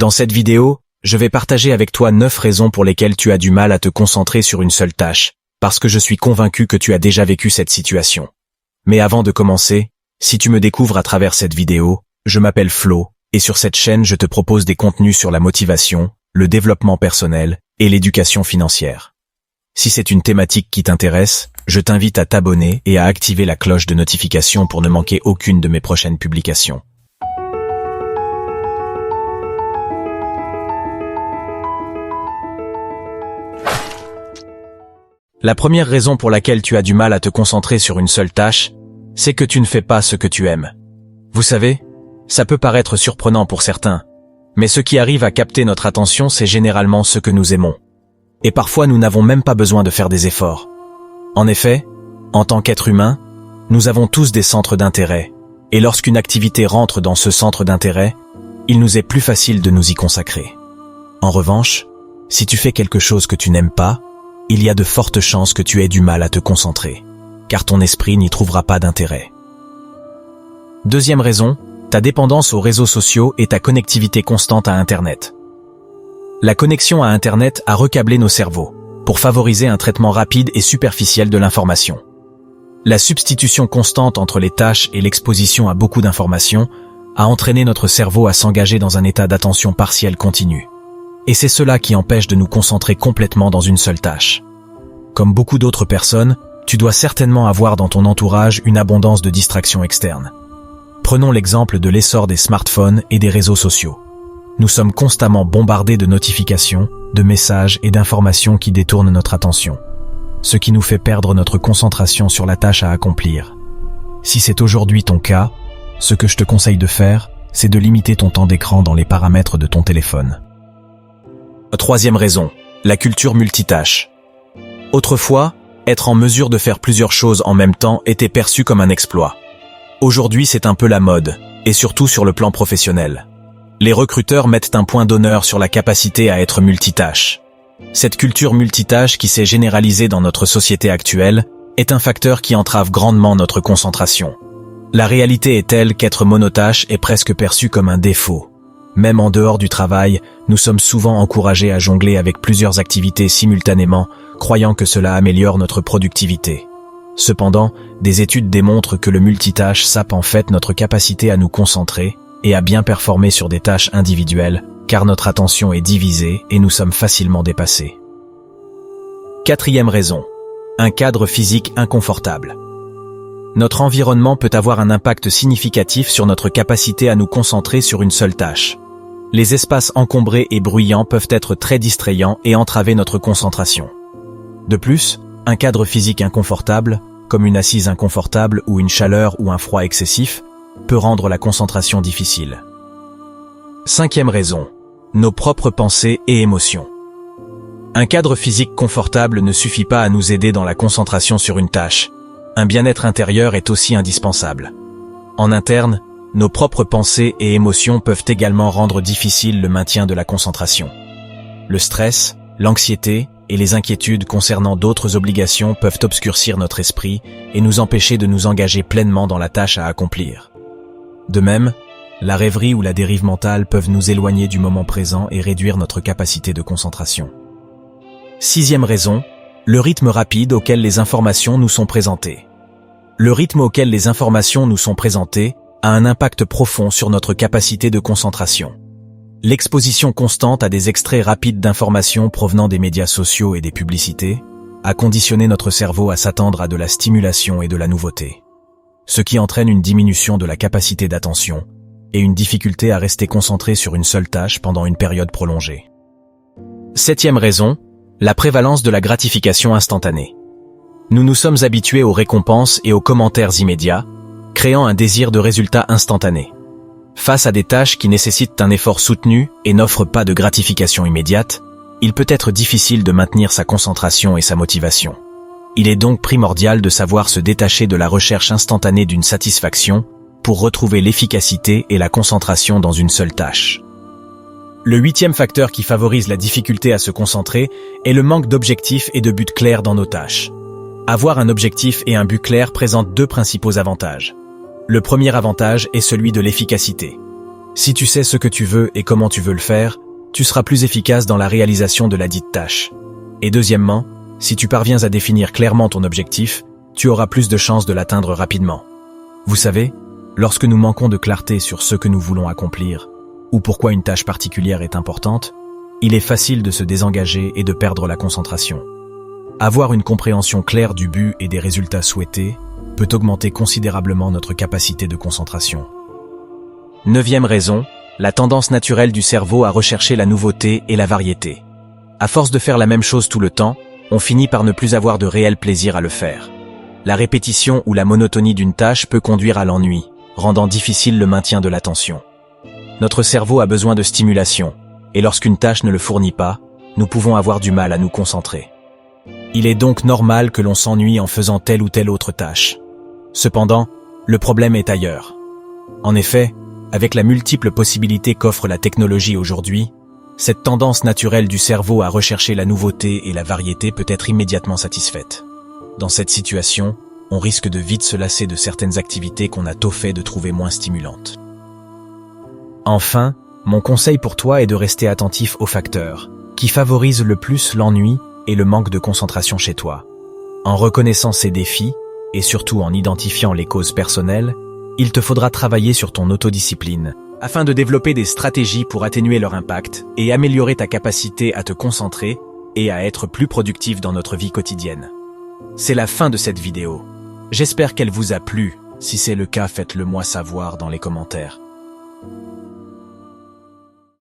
Dans cette vidéo, je vais partager avec toi 9 raisons pour lesquelles tu as du mal à te concentrer sur une seule tâche, parce que je suis convaincu que tu as déjà vécu cette situation. Mais avant de commencer, si tu me découvres à travers cette vidéo, je m'appelle Flo, et sur cette chaîne je te propose des contenus sur la motivation, le développement personnel et l'éducation financière. Si c'est une thématique qui t'intéresse, je t'invite à t'abonner et à activer la cloche de notification pour ne manquer aucune de mes prochaines publications. La première raison pour laquelle tu as du mal à te concentrer sur une seule tâche, c'est que tu ne fais pas ce que tu aimes. Vous savez, ça peut paraître surprenant pour certains, mais ce qui arrive à capter notre attention, c'est généralement ce que nous aimons. Et parfois nous n'avons même pas besoin de faire des efforts. En effet, en tant qu'être humain, nous avons tous des centres d'intérêt, et lorsqu'une activité rentre dans ce centre d'intérêt, il nous est plus facile de nous y consacrer. En revanche, si tu fais quelque chose que tu n'aimes pas, il y a de fortes chances que tu aies du mal à te concentrer, car ton esprit n'y trouvera pas d'intérêt. Deuxième raison, ta dépendance aux réseaux sociaux et ta connectivité constante à Internet. La connexion à Internet a recablé nos cerveaux, pour favoriser un traitement rapide et superficiel de l'information. La substitution constante entre les tâches et l'exposition à beaucoup d'informations a entraîné notre cerveau à s'engager dans un état d'attention partielle continue. Et c'est cela qui empêche de nous concentrer complètement dans une seule tâche. Comme beaucoup d'autres personnes, tu dois certainement avoir dans ton entourage une abondance de distractions externes. Prenons l'exemple de l'essor des smartphones et des réseaux sociaux. Nous sommes constamment bombardés de notifications, de messages et d'informations qui détournent notre attention, ce qui nous fait perdre notre concentration sur la tâche à accomplir. Si c'est aujourd'hui ton cas, ce que je te conseille de faire, c'est de limiter ton temps d'écran dans les paramètres de ton téléphone. Troisième raison, la culture multitâche. Autrefois, être en mesure de faire plusieurs choses en même temps était perçu comme un exploit. Aujourd'hui, c'est un peu la mode, et surtout sur le plan professionnel. Les recruteurs mettent un point d'honneur sur la capacité à être multitâche. Cette culture multitâche qui s'est généralisée dans notre société actuelle est un facteur qui entrave grandement notre concentration. La réalité est telle qu'être monotâche est presque perçu comme un défaut. Même en dehors du travail, nous sommes souvent encouragés à jongler avec plusieurs activités simultanément, croyant que cela améliore notre productivité. Cependant, des études démontrent que le multitâche sape en fait notre capacité à nous concentrer et à bien performer sur des tâches individuelles, car notre attention est divisée et nous sommes facilement dépassés. Quatrième raison, un cadre physique inconfortable. Notre environnement peut avoir un impact significatif sur notre capacité à nous concentrer sur une seule tâche. Les espaces encombrés et bruyants peuvent être très distrayants et entraver notre concentration. De plus, un cadre physique inconfortable, comme une assise inconfortable ou une chaleur ou un froid excessif, peut rendre la concentration difficile. Cinquième raison, nos propres pensées et émotions. Un cadre physique confortable ne suffit pas à nous aider dans la concentration sur une tâche. Un bien-être intérieur est aussi indispensable. En interne, nos propres pensées et émotions peuvent également rendre difficile le maintien de la concentration. Le stress, l'anxiété et les inquiétudes concernant d'autres obligations peuvent obscurcir notre esprit et nous empêcher de nous engager pleinement dans la tâche à accomplir. De même, la rêverie ou la dérive mentale peuvent nous éloigner du moment présent et réduire notre capacité de concentration. Sixième raison, le rythme rapide auquel les informations nous sont présentées. Le rythme auquel les informations nous sont présentées a un impact profond sur notre capacité de concentration. L'exposition constante à des extraits rapides d'informations provenant des médias sociaux et des publicités a conditionné notre cerveau à s'attendre à de la stimulation et de la nouveauté, ce qui entraîne une diminution de la capacité d'attention et une difficulté à rester concentré sur une seule tâche pendant une période prolongée. Septième raison, la prévalence de la gratification instantanée. Nous nous sommes habitués aux récompenses et aux commentaires immédiats, créant un désir de résultats instantanés. Face à des tâches qui nécessitent un effort soutenu et n'offrent pas de gratification immédiate, il peut être difficile de maintenir sa concentration et sa motivation. Il est donc primordial de savoir se détacher de la recherche instantanée d'une satisfaction pour retrouver l'efficacité et la concentration dans une seule tâche. Le huitième facteur qui favorise la difficulté à se concentrer est le manque d'objectifs et de buts clairs dans nos tâches. Avoir un objectif et un but clair présente deux principaux avantages. Le premier avantage est celui de l'efficacité. Si tu sais ce que tu veux et comment tu veux le faire, tu seras plus efficace dans la réalisation de la dite tâche. Et deuxièmement, si tu parviens à définir clairement ton objectif, tu auras plus de chances de l'atteindre rapidement. Vous savez, lorsque nous manquons de clarté sur ce que nous voulons accomplir, ou pourquoi une tâche particulière est importante, il est facile de se désengager et de perdre la concentration. Avoir une compréhension claire du but et des résultats souhaités peut augmenter considérablement notre capacité de concentration. 9e raison, la tendance naturelle du cerveau à rechercher la nouveauté et la variété. À force de faire la même chose tout le temps, on finit par ne plus avoir de réel plaisir à le faire. La répétition ou la monotonie d'une tâche peut conduire à l'ennui, rendant difficile le maintien de l'attention. Notre cerveau a besoin de stimulation, et lorsqu'une tâche ne le fournit pas, nous pouvons avoir du mal à nous concentrer. Il est donc normal que l'on s'ennuie en faisant telle ou telle autre tâche. Cependant, le problème est ailleurs. En effet, avec la multiple possibilité qu'offre la technologie aujourd'hui, cette tendance naturelle du cerveau à rechercher la nouveauté et la variété peut être immédiatement satisfaite. Dans cette situation, on risque de vite se lasser de certaines activités qu'on a tôt fait de trouver moins stimulantes. Enfin, mon conseil pour toi est de rester attentif aux facteurs qui favorisent le plus l'ennui et le manque de concentration chez toi. En reconnaissant ces défis, et surtout en identifiant les causes personnelles, il te faudra travailler sur ton autodiscipline, afin de développer des stratégies pour atténuer leur impact et améliorer ta capacité à te concentrer et à être plus productif dans notre vie quotidienne. C'est la fin de cette vidéo. J'espère qu'elle vous a plu. Si c'est le cas, faites-le moi savoir dans les commentaires.